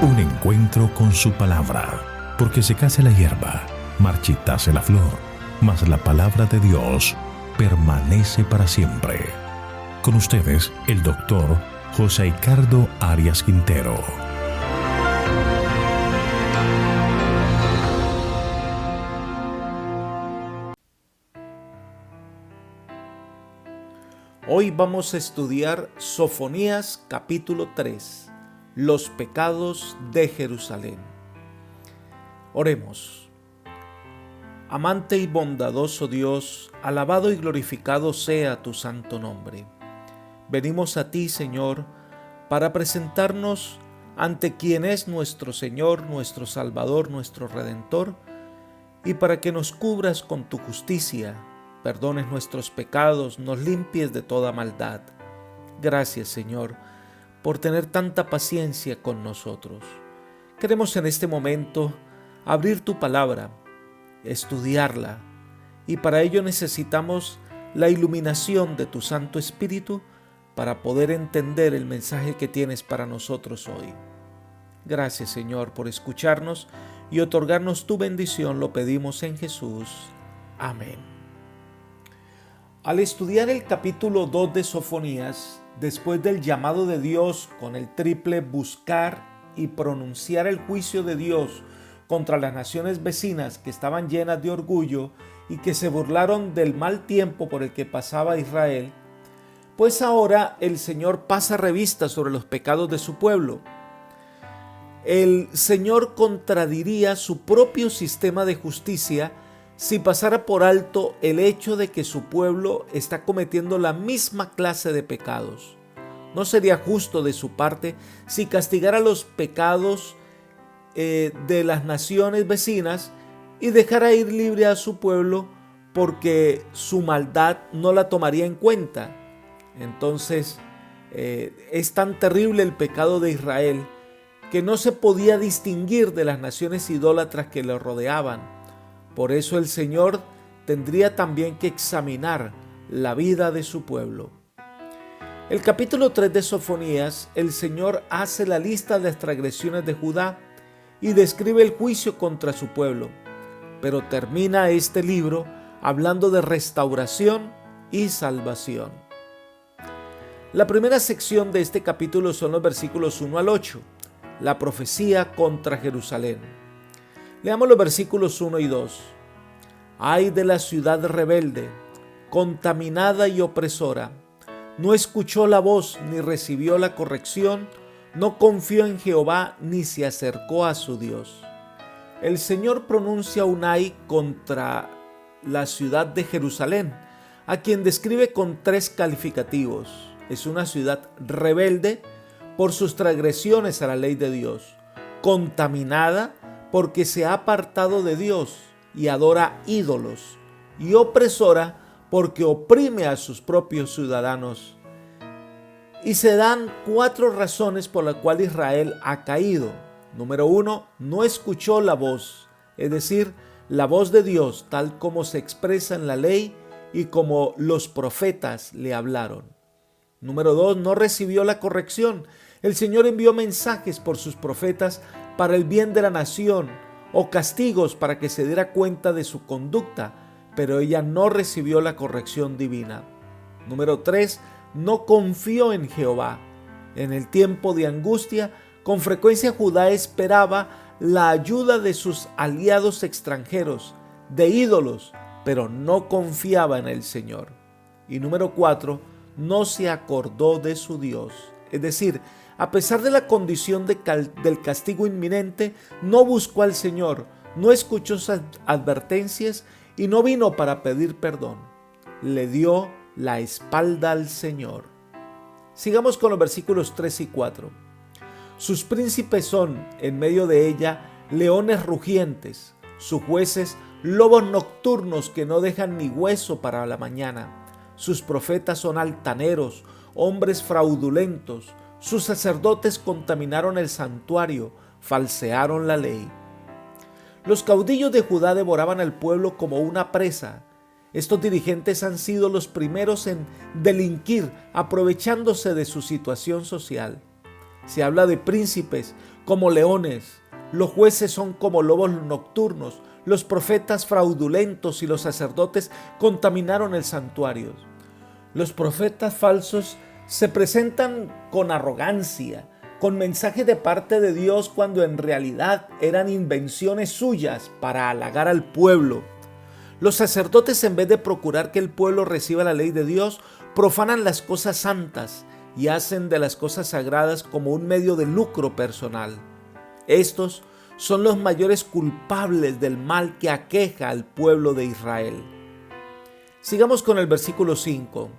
Un encuentro con su palabra, porque secase la hierba, marchitase la flor, mas la palabra de Dios permanece para siempre. Con ustedes, el doctor José Ricardo Arias Quintero. Hoy vamos a estudiar Sofonías capítulo 3, los pecados de Jerusalén. Oremos. Amante y bondadoso Dios, alabado y glorificado sea tu santo nombre. Venimos a ti, Señor, para presentarnos ante quien es nuestro Señor, nuestro Salvador, nuestro Redentor, y para que nos cubras con tu justicia, perdones nuestros pecados, nos limpies de toda maldad. Gracias, Señor, por tener tanta paciencia con nosotros. Queremos en este momento abrir tu palabra, estudiarla, y para ello necesitamos la iluminación de tu Santo Espíritu para poder entender el mensaje que tienes para nosotros hoy. Gracias, Señor, por escucharnos y otorgarnos tu bendición, lo pedimos en Jesús. Amén. Al estudiar el capítulo 2 de Sofonías, después del llamado de Dios con el triple buscar y pronunciar el juicio de Dios contra las naciones vecinas que estaban llenas de orgullo y que se burlaron del mal tiempo por el que pasaba Israel, pues ahora el Señor pasa revista sobre los pecados de su pueblo. El Señor contradiría su propio sistema de justicia si pasara por alto el hecho de que su pueblo está cometiendo la misma clase de pecados. No sería justo de su parte si castigara los pecados de las naciones vecinas y dejara ir libre a su pueblo porque su maldad no la tomaría en cuenta. Entonces, es tan terrible el pecado de Israel que no se podía distinguir de las naciones idólatras que lo rodeaban. Por eso el Señor tendría también que examinar la vida de su pueblo. El capítulo 3 de Sofonías, el Señor hace la lista de las transgresiones de Judá y describe el juicio contra su pueblo, pero termina este libro hablando de restauración y salvación. La primera sección de este capítulo son los versículos 1 al 8, la profecía contra Jerusalén. Leamos los versículos 1 y 2. Ay de la ciudad rebelde, contaminada y opresora. No escuchó la voz ni recibió la corrección, no confió en Jehová ni se acercó a su Dios. El Señor pronuncia un ay contra la ciudad de Jerusalén, a quien describe con 3 calificativos. Es una ciudad rebelde por sus transgresiones a la ley de Dios, contaminada porque se ha apartado de Dios y adora ídolos, y opresora porque oprime a sus propios ciudadanos. Y se dan 4 razones por las cuales Israel ha caído. Número 1, no escuchó la voz, es decir, la voz de Dios tal como se expresa en la ley y como los profetas le hablaron. Número 2, no recibió la corrección. El Señor envió mensajes por sus profetas para el bien de la nación o castigos para que se diera cuenta de su conducta, pero ella no recibió la corrección divina. Número 3, no confió en Jehová. En el tiempo de angustia, con frecuencia Judá esperaba la ayuda de sus aliados extranjeros, de ídolos, pero no confiaba en el Señor. Y número 4, no se acordó de su Dios. Es decir, a pesar de la condición del castigo inminente, no buscó al Señor, no escuchó sus advertencias y no vino para pedir perdón. Le dio la espalda al Señor. Sigamos con los versículos 3 y 4. Sus príncipes son, en medio de ella, leones rugientes, sus jueces, lobos nocturnos que no dejan ni hueso para la mañana. Sus profetas son altaneros, hombres fraudulentos. Sus sacerdotes contaminaron el santuario, falsearon la ley. Los caudillos de Judá devoraban al pueblo como una presa. Estos dirigentes han sido los primeros en delinquir, aprovechándose de su situación social. Se habla de príncipes como leones, los jueces son como lobos nocturnos, los profetas fraudulentos y los sacerdotes contaminaron el santuario. Los profetas falsos se presentan con arrogancia, con mensaje de parte de Dios cuando en realidad eran invenciones suyas para halagar al pueblo. Los sacerdotes, en vez de procurar que el pueblo reciba la ley de Dios, profanan las cosas santas y hacen de las cosas sagradas como un medio de lucro personal. Estos son los mayores culpables del mal que aqueja al pueblo de Israel. Sigamos con el versículo 5.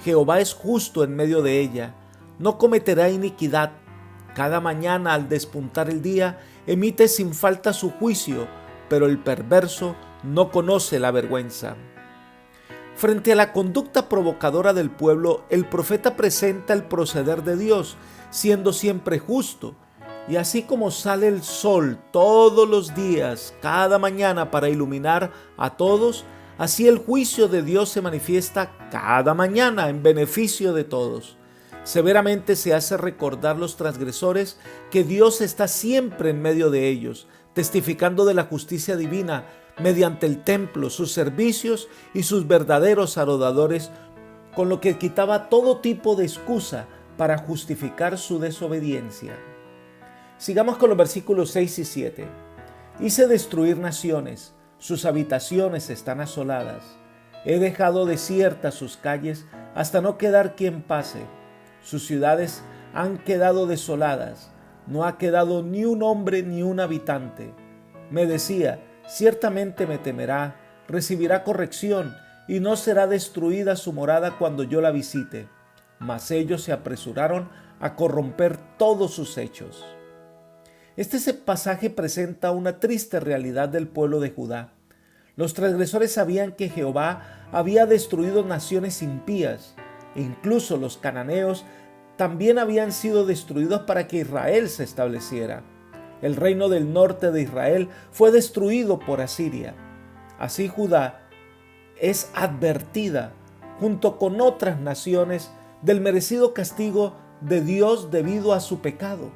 Jehová es justo en medio de ella, no cometerá iniquidad. Cada mañana al despuntar el día emite sin falta su juicio, pero el perverso no conoce la vergüenza. Frente a la conducta provocadora del pueblo, el profeta presenta el proceder de Dios, siendo siempre justo. Y así como sale el sol todos los días, cada mañana para iluminar a todos, así el juicio de Dios se manifiesta cada mañana en beneficio de todos. Severamente se hace recordar los transgresores que Dios está siempre en medio de ellos, testificando de la justicia divina mediante el templo, sus servicios y sus verdaderos adoradores, con lo que quitaba todo tipo de excusa para justificar su desobediencia. Sigamos con los versículos 6 y 7. Hice destruir naciones, sus habitaciones están asoladas. He dejado desiertas sus calles hasta no quedar quien pase. Sus ciudades han quedado desoladas, no ha quedado ni un hombre ni un habitante. Me decía, ciertamente me temerá, recibirá corrección y no será destruida su morada cuando yo la visite. Mas ellos se apresuraron a corromper todos sus hechos. Este pasaje presenta una triste realidad del pueblo de Judá. Los transgresores sabían que Jehová había destruido naciones impías, e incluso los cananeos también habían sido destruidos para que Israel se estableciera. El reino del norte de Israel fue destruido por Asiria. Así Judá es advertida, junto con otras naciones, del merecido castigo de Dios debido a su pecado.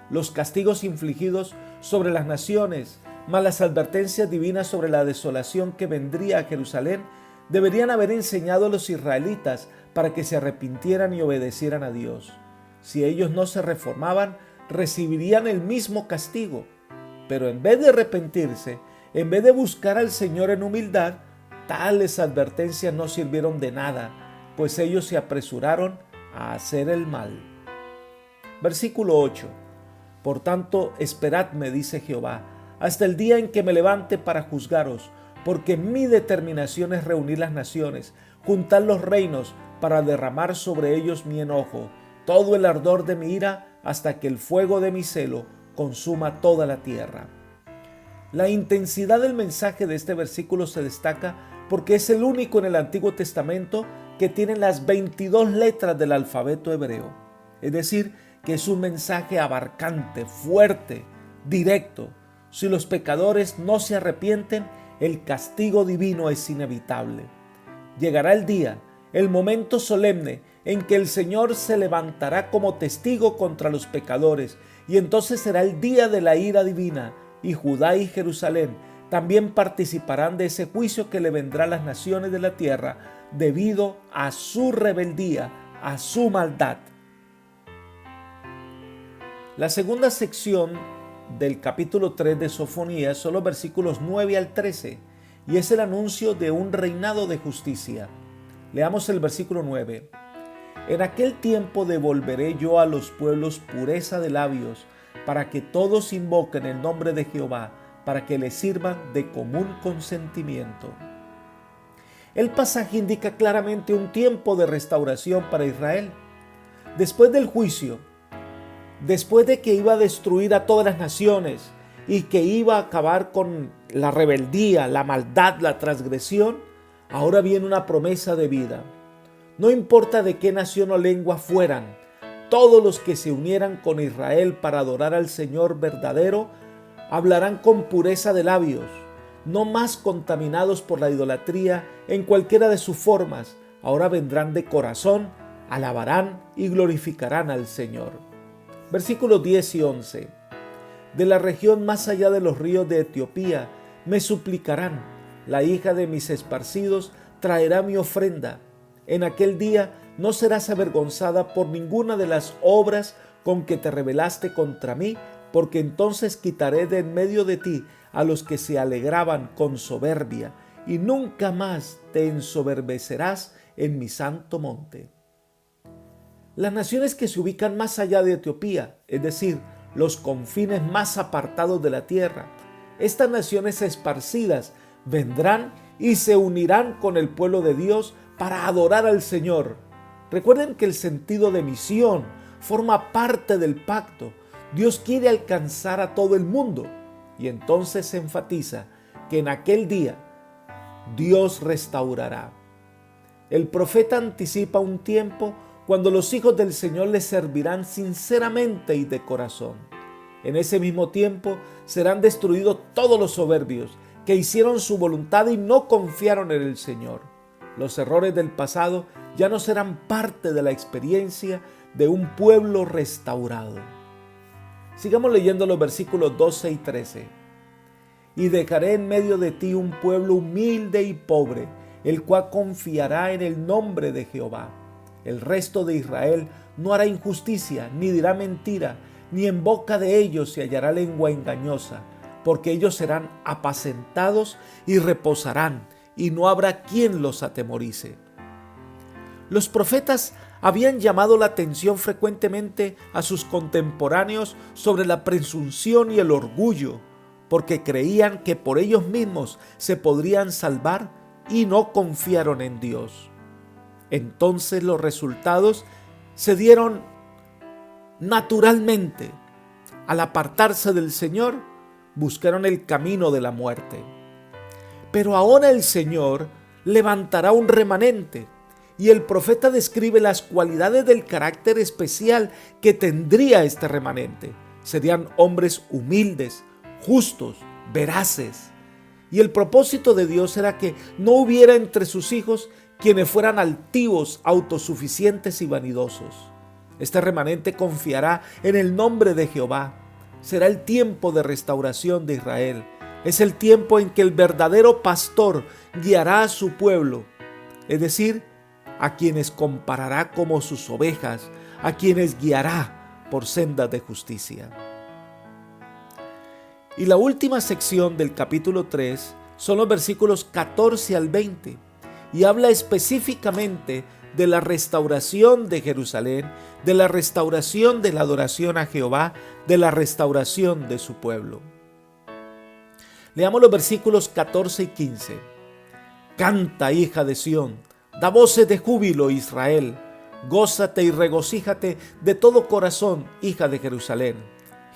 Los castigos infligidos sobre las naciones, más las advertencias divinas sobre la desolación que vendría a Jerusalén, deberían haber enseñado a los israelitas para que se arrepintieran y obedecieran a Dios. Si ellos no se reformaban, recibirían el mismo castigo. Pero en vez de arrepentirse, en vez de buscar al Señor en humildad, tales advertencias no sirvieron de nada, pues ellos se apresuraron a hacer el mal. Versículo 8. Por tanto, esperadme, dice Jehová, hasta el día en que me levante para juzgaros, porque mi determinación es reunir las naciones, juntar los reinos, para derramar sobre ellos mi enojo, todo el ardor de mi ira, hasta que el fuego de mi celo consuma toda la tierra. La intensidad del mensaje de este versículo se destaca porque es el único en el Antiguo Testamento que tiene las 22 letras del alfabeto hebreo. Es decir, que es un mensaje abarcante, fuerte, directo. Si los pecadores no se arrepienten, el castigo divino es inevitable. Llegará el día, el momento solemne en que el Señor se levantará como testigo contra los pecadores, y entonces será el día de la ira divina, y Judá y Jerusalén también participarán de ese juicio que le vendrá a las naciones de la tierra debido a su rebeldía, a su maldad. La segunda sección del capítulo 3 de Sofonías son los versículos 9 al 13, y es el anuncio de un reinado de justicia. Leamos el versículo 9. En aquel tiempo devolveré yo a los pueblos pureza de labios, para que todos invoquen el nombre de Jehová, para que le sirvan de común consentimiento. El pasaje indica claramente un tiempo de restauración para Israel. Después del juicio, después de que iba a destruir a todas las naciones y que iba a acabar con la rebeldía, la maldad, la transgresión, ahora viene una promesa de vida. No importa de qué nación o lengua fueran, todos los que se unieran con Israel para adorar al Señor verdadero, hablarán con pureza de labios, no más contaminados por la idolatría en cualquiera de sus formas. Ahora vendrán de corazón, alabarán y glorificarán al Señor. Versículos 10 y 11. de la región más allá de los ríos de Etiopía, me suplicarán. La hija de mis esparcidos traerá mi ofrenda. En aquel día no serás avergonzada por ninguna de las obras con que te rebelaste contra mí, porque entonces quitaré de en medio de ti a los que se alegraban con soberbia, y nunca más te ensoberbecerás en mi santo monte. Las naciones que se ubican más allá de Etiopía, es decir, los confines más apartados de la tierra, estas naciones esparcidas vendrán y se unirán con el pueblo de Dios para adorar al Señor. Recuerden que el sentido de misión forma parte del pacto. Dios quiere alcanzar a todo el mundo, y entonces se enfatiza que en aquel día Dios restaurará. El profeta anticipa un tiempo cuando los hijos del Señor les servirán sinceramente y de corazón. En ese mismo tiempo serán destruidos todos los soberbios que hicieron su voluntad y no confiaron en el Señor. Los errores del pasado ya no serán parte de la experiencia de un pueblo restaurado. Sigamos leyendo los versículos 12 y 13. Y dejaré en medio de ti un pueblo humilde y pobre, el cual confiará en el nombre de Jehová. El resto de Israel no hará injusticia, ni dirá mentira, ni en boca de ellos se hallará lengua engañosa, porque ellos serán apacentados y reposarán, y no habrá quien los atemorice. Los profetas habían llamado la atención frecuentemente a sus contemporáneos sobre la presunción y el orgullo, porque creían que por ellos mismos se podrían salvar y no confiaron en Dios. Entonces los resultados se dieron naturalmente. Al apartarse del Señor, buscaron el camino de la muerte. Pero ahora el Señor levantará un remanente, y el profeta describe las cualidades del carácter especial que tendría este remanente. Serían hombres humildes, justos, veraces. Y el propósito de Dios era que no hubiera entre sus hijos quienes fueran altivos, autosuficientes y vanidosos. Este remanente confiará en el nombre de Jehová. Será el tiempo de restauración de Israel. Es el tiempo en que el verdadero pastor guiará a su pueblo, es decir, a quienes comparará como sus ovejas, a quienes guiará por sendas de justicia. Y la última sección del capítulo 3 son los versículos 14 al 20 y habla específicamente de la restauración de Jerusalén, de la restauración de la adoración a Jehová, de la restauración de su pueblo. Leamos los versículos 14 y 15. Canta, hija de Sión, da voces de júbilo, Israel. Gózate y regocíjate de todo corazón, hija de Jerusalén.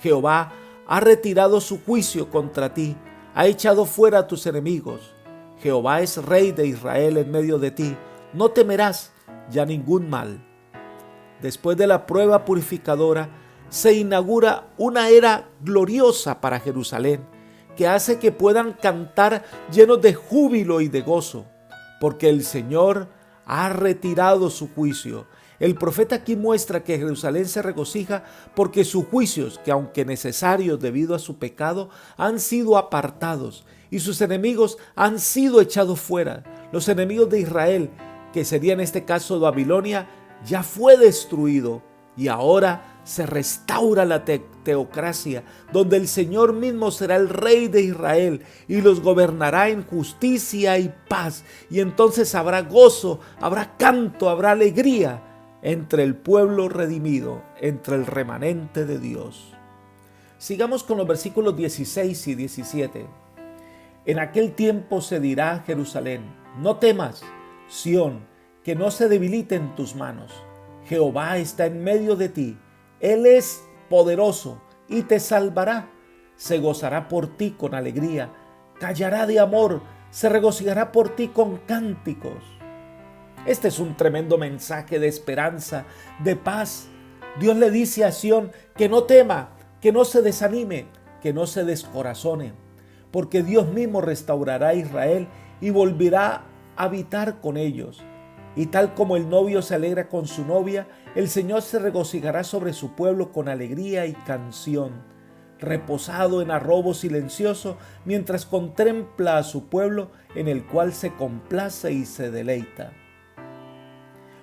Jehová ha retirado su juicio contra ti, ha echado fuera a tus enemigos. Jehová es rey de Israel en medio de ti, no temerás ya ningún mal. Después de la prueba purificadora, se inaugura una era gloriosa para Jerusalén, que hace que puedan cantar llenos de júbilo y de gozo, porque el Señor ha retirado su juicio. El profeta aquí muestra que Jerusalén se regocija porque sus juicios, que aunque necesarios debido a su pecado, han sido apartados y sus enemigos han sido echados fuera. Los enemigos de Israel, que sería en este caso Babilonia, ya fue destruido y ahora se restaura la teocracia, donde el Señor mismo será el rey de Israel y los gobernará en justicia y paz. Y entonces habrá gozo, habrá canto, habrá alegría entre el pueblo redimido, entre el remanente de Dios. Sigamos con los versículos 16 y 17. En aquel tiempo se dirá a Jerusalén: no temas, Sión, que no se debilite en tus manos. Jehová está en medio de ti. Él es poderoso y te salvará. Se gozará por ti con alegría, callará de amor, se regocijará por ti con cánticos. Este es un tremendo mensaje de esperanza, de paz. Dios le dice a Sión que no tema, que no se desanime, que no se descorazone, porque Dios mismo restaurará a Israel y volverá a habitar con ellos. Y tal como el novio se alegra con su novia, el Señor se regocijará sobre su pueblo con alegría y canción. reposado en arrobo silencioso, mientras contempla a su pueblo en el cual se complace y se deleita.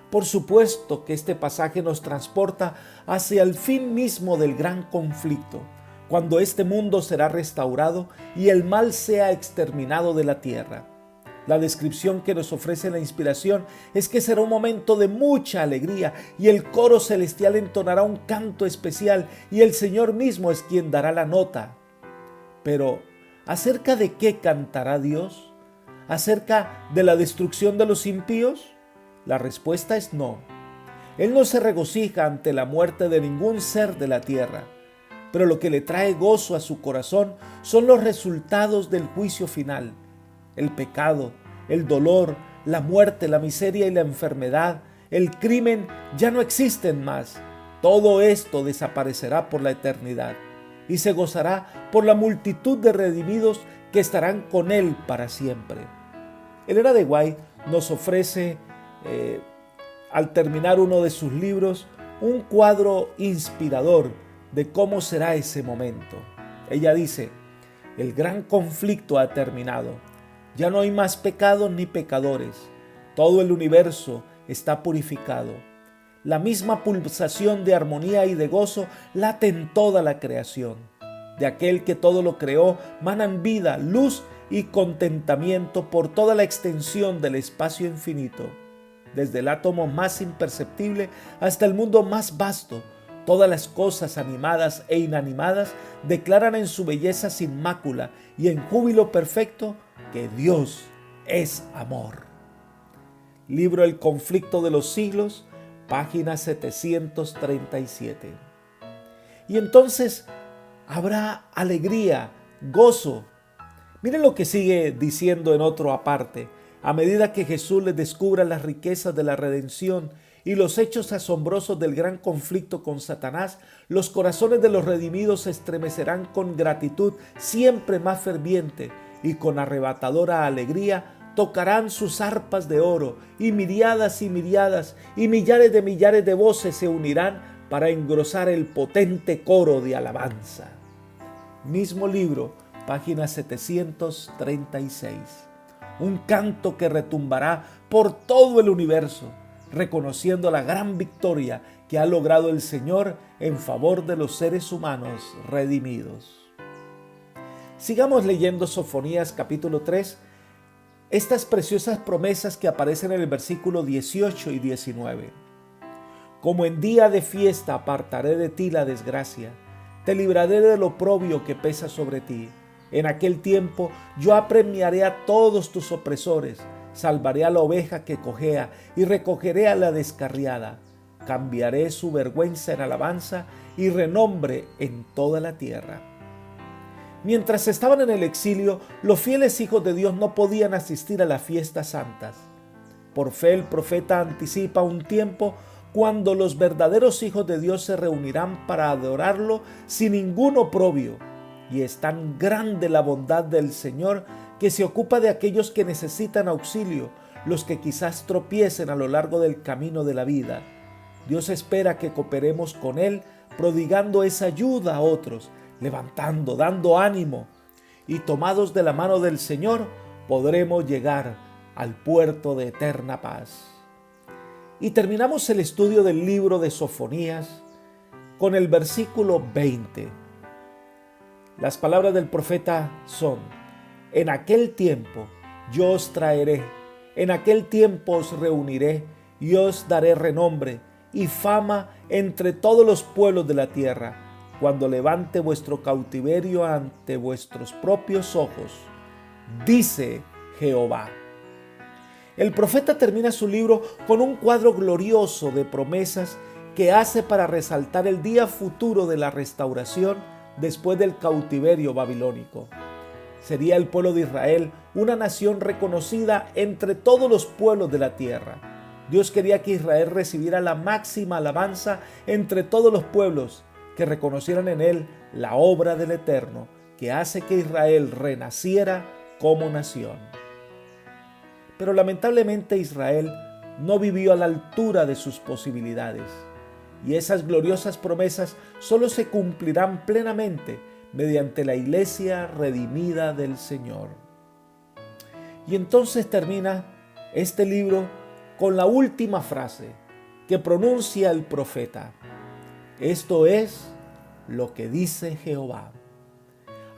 Por supuesto que este pasaje nos transporta hacia el fin mismo del gran conflicto, cuando este mundo será restaurado y el mal sea exterminado de la tierra. La descripción que nos ofrece la inspiración es que será un momento de mucha alegría y el coro celestial entonará un canto especial y el Señor mismo es quien dará la nota. Pero, ¿acerca de qué cantará Dios? ¿Acerca de la destrucción de los impíos? La respuesta es no. Él no se regocija ante la muerte de ningún ser de la tierra, pero lo que le trae gozo a su corazón son los resultados del juicio final. El pecado, el dolor, la muerte, la miseria y la enfermedad, el crimen ya no existen más. Todo esto desaparecerá por la eternidad y se gozará por la multitud de redimidos que estarán con Él para siempre. Elena de White nos ofrece, al terminar uno de sus libros, un cuadro inspirador de cómo será ese momento. Ella dice: el gran conflicto ha terminado. Ya no hay más pecados ni pecadores. Todo el universo está purificado. La misma pulsación de armonía y de gozo late en toda la creación. De aquel que todo lo creó manan vida, luz y contentamiento por toda la extensión del espacio infinito. Desde el átomo más imperceptible hasta el mundo más vasto, todas las cosas animadas e inanimadas declaran en su belleza sin mácula y en júbilo perfecto que Dios es amor. Libro El conflicto de los siglos, página 737. Y entonces habrá alegría, gozo. Miren lo que sigue diciendo en otro aparte. A medida que Jesús les descubra las riquezas de la redención y los hechos asombrosos del gran conflicto con Satanás, los corazones de los redimidos se estremecerán con gratitud siempre más ferviente y con arrebatadora alegría tocarán sus arpas de oro y millares y millares de voces se unirán para engrosar el potente coro de alabanza. Mismo libro, página 736. Un canto que retumbará por todo el universo, reconociendo la gran victoria que ha logrado el Señor en favor de los seres humanos redimidos. Sigamos leyendo Sofonías capítulo 3, estas preciosas promesas que aparecen en el versículo 18 y 19. Como en día de fiesta apartaré de ti la desgracia, te libraré del oprobio que pesa sobre ti. En aquel tiempo yo apremiaré a todos tus opresores, salvaré a la oveja que cojea y recogeré a la descarriada. Cambiaré su vergüenza en alabanza y renombre en toda la tierra. Mientras estaban en el exilio, los fieles hijos de Dios no podían asistir a las fiestas santas. Por fe el profeta anticipa un tiempo cuando los verdaderos hijos de Dios se reunirán para adorarlo sin ningún oprobio. Y es tan grande la bondad del Señor que se ocupa de aquellos que necesitan auxilio, los que quizás tropiecen a lo largo del camino de la vida. Dios espera que cooperemos con Él, prodigando esa ayuda a otros, levantando, dando ánimo, y tomados de la mano del Señor, podremos llegar al puerto de eterna paz. Y terminamos el estudio del libro de Sofonías con el versículo 20. Las palabras del profeta son: en aquel tiempo yo os traeré, en aquel tiempo os reuniré y os daré renombre y fama entre todos los pueblos de la tierra, cuando levante vuestro cautiverio ante vuestros propios ojos, dice Jehová. El profeta termina su libro con un cuadro glorioso de promesas que hace para resaltar el día futuro de la restauración después del cautiverio babilónico. Sería el pueblo de Israel una nación reconocida entre todos los pueblos de la tierra. Dios quería que Israel recibiera la máxima alabanza entre todos los pueblos, que reconocieran en él la obra del Eterno, que hace que Israel renaciera como nación. Pero lamentablemente Israel no vivió a la altura de sus posibilidades, y esas gloriosas promesas solo se cumplirán plenamente mediante la iglesia redimida del Señor. Y entonces termina este libro con la última frase que pronuncia el profeta. Esto es lo que dice Jehová.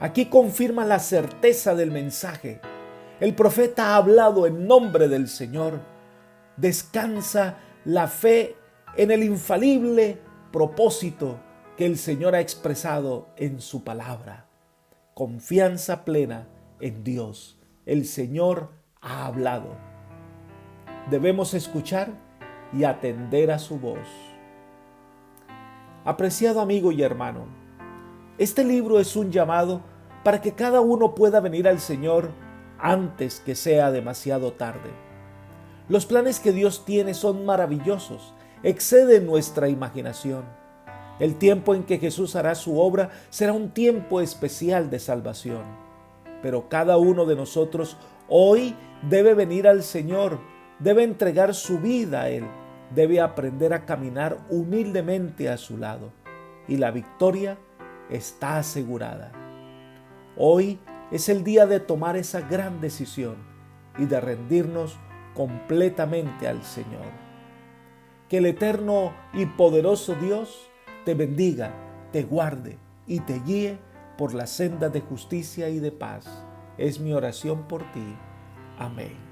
Aquí confirma la certeza del mensaje. El profeta ha hablado en nombre del Señor. Descansa la fe en el infalible propósito que el Señor ha expresado en su palabra. Confianza plena en Dios. El Señor ha hablado. Debemos escuchar y atender a su voz. Apreciado amigo y hermano, este libro es un llamado para que cada uno pueda venir al Señor antes que sea demasiado tarde. Los planes que Dios tiene son maravillosos, exceden nuestra imaginación. El tiempo en que Jesús hará su obra será un tiempo especial de salvación. Pero cada uno de nosotros hoy debe venir al Señor, debe entregar su vida a Él, debe aprender a caminar humildemente a su lado. Y la victoria está asegurada. Hoy es el día de tomar esa gran decisión y de rendirnos completamente al Señor. Que el eterno y poderoso Dios te bendiga, te guarde y te guíe por la senda de justicia y de paz. Es mi oración por ti. Amén.